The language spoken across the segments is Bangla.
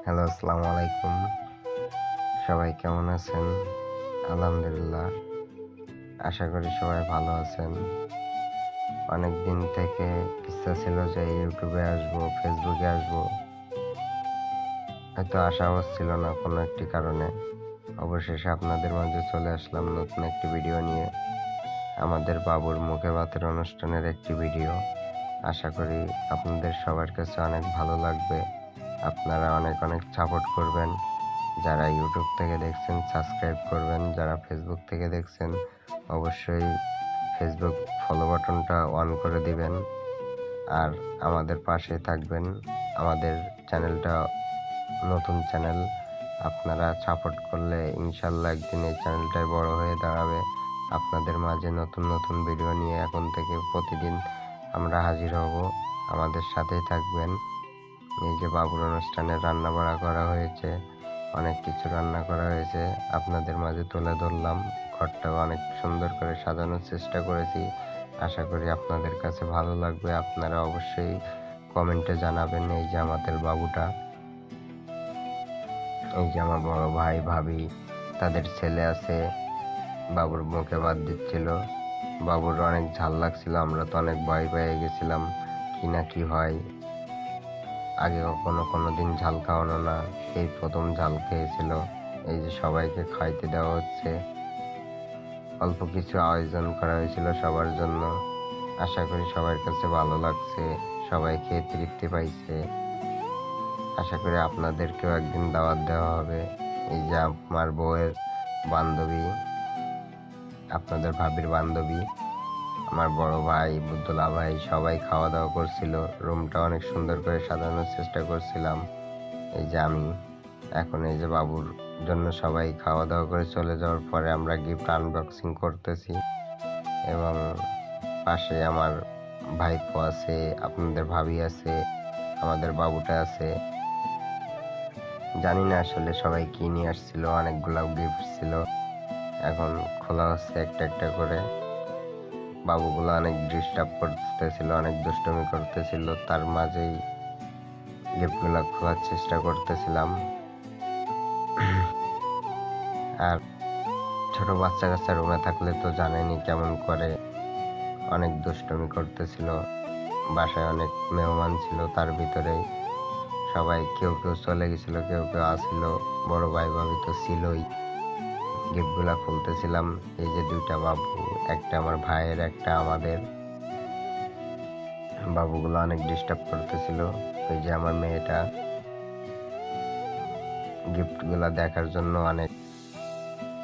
হ্যালো, আসসালামু আলাইকুম। সবাই কেমন আছেন? আলহামদুলিল্লাহ। আশা করি সবাই ভালো আছেন। অনেক দিন থেকে ইচ্ছা ছিল যে ইউটিউবে আসবো, ফেসবুকে আসবো। হয়তো আসা হচ্ছিল না কোনো একটি কারণে। অবশেষে আপনাদের মাঝে চলে আসলাম নতুন একটি ভিডিও নিয়ে। আমাদের বাবুর মুখে ভাতের অনুষ্ঠানের একটি ভিডিও। আশা করি আপনাদের সবার কাছে অনেক ভালো লাগবে। আপনারা অনেক অনেক সাপোর্ট করবেন। যারা ইউটিউব থেকে দেখছেন সাবস্ক্রাইব করবেন, যারা ফেসবুক থেকে দেখছেন অবশ্যই ফেসবুক ফলো বাটনটা অন করে দিবেন আর আমাদের পাশে থাকবেন। আমাদের চ্যানেলটা নতুন চ্যানেল, আপনারা সাপোর্ট করলে ইনশাল্লাহ একদিন এই চ্যানেলটাই বড় হয়ে দাঁড়াবে। আপনাদের মাঝে নতুন নতুন ভিডিও নিয়ে এখন থেকে প্রতিদিন আমরা হাজির হব। আমাদের সাথেই থাকবেন। এই যে বাবুর অনুষ্ঠানে রান্না বাড়া করা হয়েছে, অনেক কিছু রান্না করা হয়েছে, আপনাদের মাঝে তুলে ধরলাম। ঘরটাও অনেক সুন্দর করে সাজানোর চেষ্টা করেছি। আশা করি আপনাদের কাছে ভালো লাগবে। আপনারা অবশ্যই কমেন্টে জানাবেন। এই যে আমাদের বাবুটা, এই যে আমার বড় ভাই ভাবি তাদের ছেলে আছে, বাবুর মুখে ভাত দিচ্ছিল। বাবুর অনেক ঝাল লাগছিল, আমরা তো অনেক ভয় পেয়ে গেছিলাম কি না কি হয়। আগে কখনো কোনোদিন ঝাল খাওয়ানো না, এই প্রথম ঝাল খেয়েছিল। এই যে সবাইকে খাইতে দেওয়া হচ্ছে। অল্প কিছু আয়োজন করা হয়েছিল সবার জন্য। আশা করি সবার কাছে ভালো লাগছে, সবাই খেয়ে তৃপ্তি পাইছে। আশা করি আপনাদেরকেও একদিন দাওয়াত দেওয়া হবে। এই যে আমার বউয়ের বান্ধবী, আপনাদের ভাবির বান্ধবী, আমার বড় ভাই বুদ্দুলা ভাই সবাই খাওয়া দাওয়া করছিল। রুমটা অনেক সুন্দর করে সাজানোর চেষ্টা করছিলাম। এই যে আমি এখন এই যে বাবুর জন্য সবাই খাওয়া দাওয়া করে চলে যাওয়ার পরে আমরা গিফট আনবক্সিং করতেছি এবং পাশে আমার ভাইপো আছে, আপনাদের ভাবি আছে, আমাদের বাবুটা আছে। জানি না আসলে সবাই কি নিয়ে আসছিল, অনেকগুলা গিফট ছিল। এখন খোলা হচ্ছে একটা একটা করে। বাবুগুলো অনেক ডিস্টার্ব করতেছিল, অনেক দুষ্টুমি করতেছিল, তার মাঝেই গিফটগুলা খোলার চেষ্টা করতেছিলাম। আর ছোট বাচ্চা কাচ্চা রুমে থাকলে তো জানেনই কেমন করে, অনেক দুষ্টুমি করতেছিল। বাসায় অনেক মেহমান ছিল, তার ভিতরে সবাই কেউ কেউ চলে গেছিল, কেউ কেউ আসছিল। বড় ভাই ভাবি তো ছিলই। গিফটগুলা খুলতেছিলাম। এই যে দুইটা বাবু, একটা আমার ভাইয়ের, একটা আমাদের। বাবুগুলো অনেক ডিস্টার্ব করতেছিল। ওই যে আমার মেয়েটা গিফটগুলা দেখার জন্য অনেক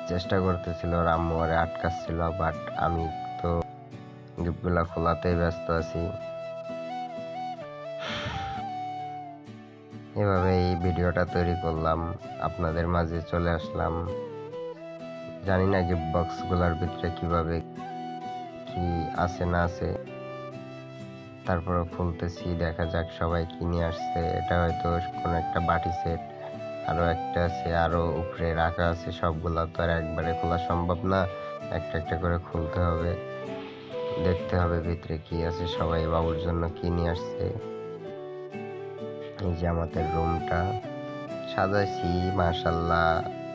চেষ্টা করতেছিল, ওর আম্মু ওরে আটকাচ্ছিল, বাট আমি তো গিফটগুলা খোলাতেই ব্যস্ত আছি। এভাবে এই ভিডিওটা তৈরি করলাম, আপনাদের মাঝে চলে আসলাম। জানি না গিফট বক্স গুলার ভিতরে কিভাবে কি আছে না আছে, তারপরে খুলতেছি, দেখা যাক সবাই কি নিয়ে আসছে। এটা হয়তো কোনো একটা বাটি সেট, আরো একটা আছে, আরো উপরে রাখা আছে। সবগুলা তো আর একবারে খোলা সম্ভব না, একটা একটা করে খুলতে হবে, দেখতে হবে ভিতরে কি আছে, সবাই বাবুর জন্য কি নিয়ে আসছে। এই যে আমাদের রুমটা সাজাইছি, মাশাল্লাহ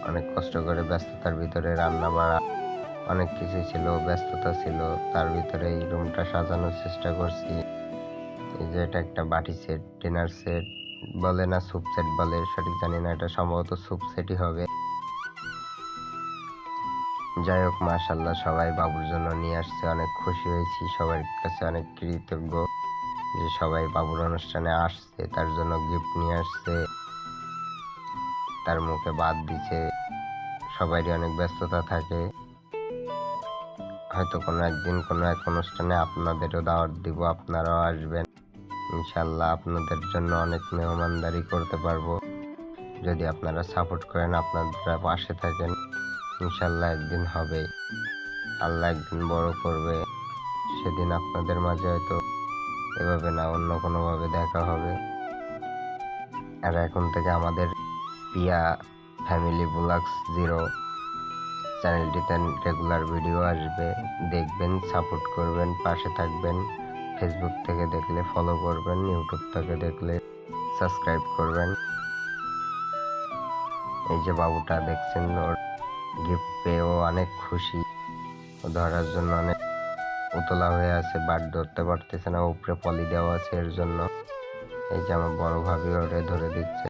অনেক কষ্ট করে, ব্যস্ততার ভিতরে রান্না বাড়া অনেক কিছু ছিল, ব্যস্ততা ছিল, তার ভিতরে এই রুমটা সাজানোর চেষ্টা করছি। এই যে এটা একটা বাটি সেট, ডিনার সেট বলে না স্যুপ সেট বলে, সঠিক জানি না, এটা সম্ভবত স্যুপ সেটই হবে। যাই হোক, মাশাল্লাহ সবাই বাবুর জন্য নিয়ে আসছে, অনেক খুশি হয়েছি, সবার কাছে অনেক কৃতজ্ঞ যে সবাই বাবুর অনুষ্ঠানে আসছে, তার জন্য গিফট নিয়ে আসছে, তার মুখে ভাত দিছে। সবারই অনেক ব্যস্ততা থাকে, হয়তো কোনো একদিন কোনো এক অনুষ্ঠানে আপনাদেরও দাওয়াত দিব, আপনারাও আসবেন। ইনশাল্লাহ আপনাদের জন্য অনেক মেহমানদারি করতে পারবো যদি আপনারা সাপোর্ট করেন, আপনারা পাশে থাকেন। ইনশাল্লাহ একদিন হবে, আল্লাহ একদিন বড় করবে, সেদিন আপনাদের মাঝে হয়তো এভাবে না অন্য কোনোভাবে দেখা হবে। আর এখন থেকে আমাদের পিয়া ফ্যামিলি ব্লগস 0 চ্যানেলটিতে রেগুলার ভিডিও আসবে, দেখবেন, সাপোর্ট করবেন, পাশে থাকবেন। ফেসবুক থেকে দেখলে ফলো করবেন, ইউটিউব থেকে দেখলে সাবস্ক্রাইব করবেন। এই যে বাবুটা দেখছেন, ওর গিফট পেয়েও অনেক খুশি। ও ধরার জন্য অনেক উতলা হয়ে আছে, বাট ধরতে পারতেছে না, উপরে পলি দেওয়া আছে এর জন্য। এই যে আমার বড় ভাবি ওরে ধরে দিচ্ছে।